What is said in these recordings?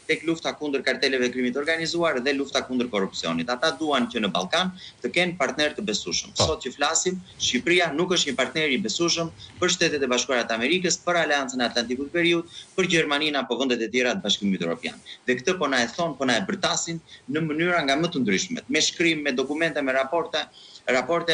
tek lufta kundër karteleve krimit organizuar dhe lufta kundër korrupsionit. Ata duan që në Ballkan të kenë partner të besueshëm. Sot që flasim, Shqipëria nuk është një partner i besueshëm për Shtetet e Bashkuara të Amerikës, për Aleancën e Atlantikut Veriut, për Gjermaninë apo vendet e tjera të Bashkimit Evropian. Dhe këtë po na e thon, po na e bërtasin në mënyra nga më të ndryshmet, me shkrim, me dokumente, me raporte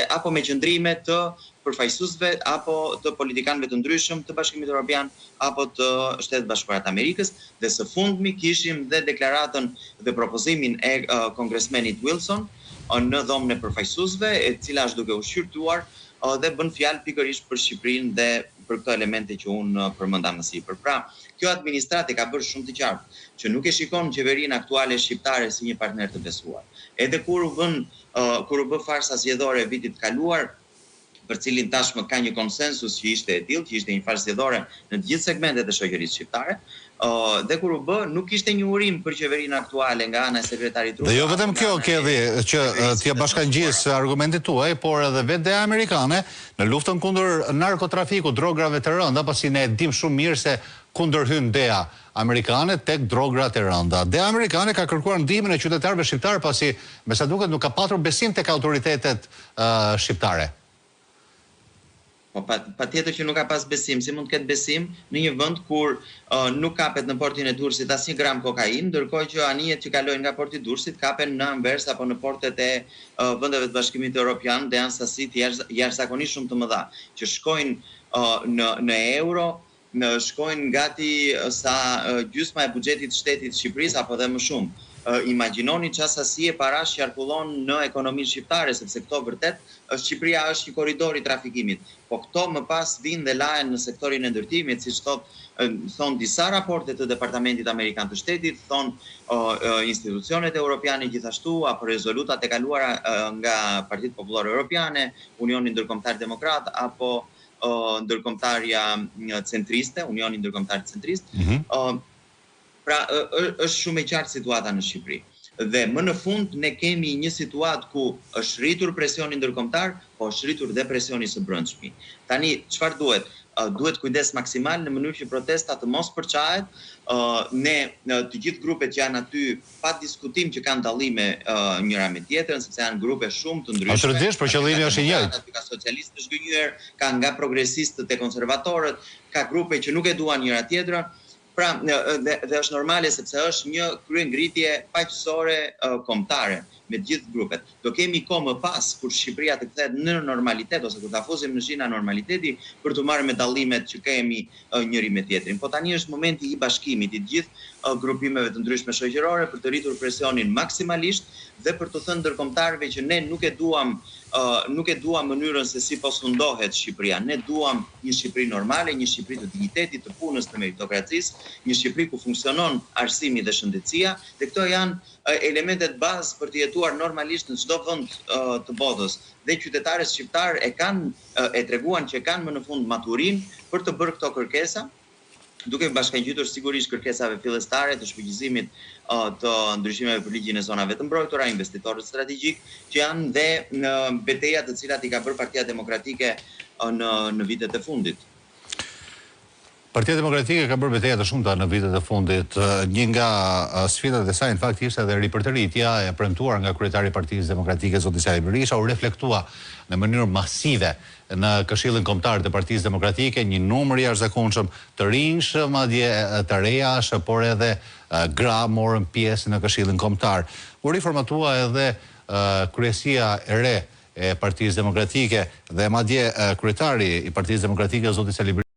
apo me qëndrime të përfaqësuesve apo të politikanëve të ndryshëm të Bashkimit Evropian apo të Shtetet Bashkuara të Amerikës, dhe së fundmi kishim dhe deklaratën dhe propozimin e kongresmenit Wilson në dhomën e përfaqësuesve, e cila është duke u shqyrtuar dhe bën fjalë pikërisht për Shqipërinë dhe për këto elemente që unë përmenda më sipër. Pra, kjo administratë ka bërë shumë të qartë që nuk e shikon qeverinë aktuale shqiptare si një partner të besuar. Edhe kur u bë farsa zgjedhore vitit kaluar, për cilin tashmë ka një konsensus që ishte e tillë, që ishte një farsë zgjedhore në të gjithë segmentet e shoqërisë shqiptare, dhe kur u bë nuk ishte një urim për qeverinë aktuale nga ana e sekretarit Truman. Dhe jo vetëm kjo, Kedhi, që t'ja bashkangjis argumentit tuaj, por edhe vetë DEA amerikane në luftën kundër narkotrafikut, drograve të rënda, pasi ne dim shumë mirë se kundërhyn DEA amerikane tek drograt e rënda. DEA amerikane ka kërkuar ndihmën e qytetarëve shqiptar pasi me sa duket nuk ka patur besim tek autoritetet shqiptare. Po patjetër që nuk ka pas besim, si mund të ketë besim në një vend kur nuk kapet në portin e Durrësit asnjë gram kokainë, ndërkohë që anijet që kalojnë nga porti i Durrësit kapen në Anvers apo në portet e vendeve të Bashkimit Evropian dhe janë sasi jashtëzakonisht shumë të mëdha, që shkojnë në euro, shkojnë gati sa gjysma e buxhetit të shtetit të Shqipërisë apo dhe më shumë. Imagjinoni çfarë sasi e parash qarkullon në ekonominë shqiptare, sepse këto vërtet Shqipëria është një korridor i trafikimit. Po këto më pas vinë dhe lahen në sektorin e ndërtimit, siç thon disa raporte të Departamentit Amerikan të Shtetit, thon institucionet europiane gjithashtu, apo rezolutat e kaluara nga Partitë Kombëtare Evropiane, Unioni Ndërkombëtar Demokrat apo ndërkombëtarja centriste, Unioni Ndërkombëtar Centrist. Pra, është shumë e qartë situata në Shqipëri. Dhe më në fund ne kemi një situatë ku është rritur presioni ndërkombëtar, po është rritur dhe presioni së brendshmi. Tani, çfarë duhet? Duhet kujdes maksimal në mënyrë që protesta të mos përçahet. Ne të gjithë grupet që janë aty pa diskutim që kanë dallime njëra me tjetrën, sepse janë grupe shumë të ndryshme. Absolutisht, por qëllimi është i njëjtë. Aty ka socialistë të zgënjur, ka nga progresistët e konservatorët, ka grupe që nuk e duan njëra tjetrën. Pra, dhe është normale sepse është një kryengritje paqësore kombëtare me të gjithë grupet. Do kemi kohë më pas kur Shqipëria të kthehet në normalitet ose kur ta fusim në shina normaliteti për të marrë me dallimet që kemi njëri me tjetrin. Po tani është momenti i bashkimit i të gjithë grupimeve të ndryshme shoqërore për të rritur presionin maksimalisht dhe për të thënë ndërkombëtarëve që ne nuk e duam mënyrën se si po sundohet Shqipëria. Ne duam një Shqipëri normale, një Shqipëri të dignitetit, të punës, të meritokracisë, një Shqipëri ku funksionon arsimit dhe shëndetësia, dhe këto janë elementet bazë për të jetuar normalisht në çdo vend të botës. Dhe qytetarët shqiptar e treguan që kanë më në fund maturinë për të bërë këto kërkesa, duke bashkangjitur sigurisht kërkesave fillestare të shpërgjigjimit të ndryshimeve për ligjin e zonave të mbrojtura, investitorët strategjik, që janë dhe në betejat të cilat i ka bërë Partia Demokratike në vitet e fundit. Partia Demokratike ka bërë beteja të shumta në vitet e fundit. Një nga sfidat e saj në fakt ishte edhe ripërtëritja e premtuar nga kryetari i Partisë Demokratike zoti Sali Berisha, u reflektua në mënyrë masive në Këshillin Kombëtar të Partisë Demokratike, një numër i jashtëzakonshëm të rinj, madje të rejash, por edhe gra morën pjesë në Këshillin Kombëtar. U riformatua edhe kryesia e re e Partisë Demokratike dhe madje kryetari i Partisë Demokratike zoti Sali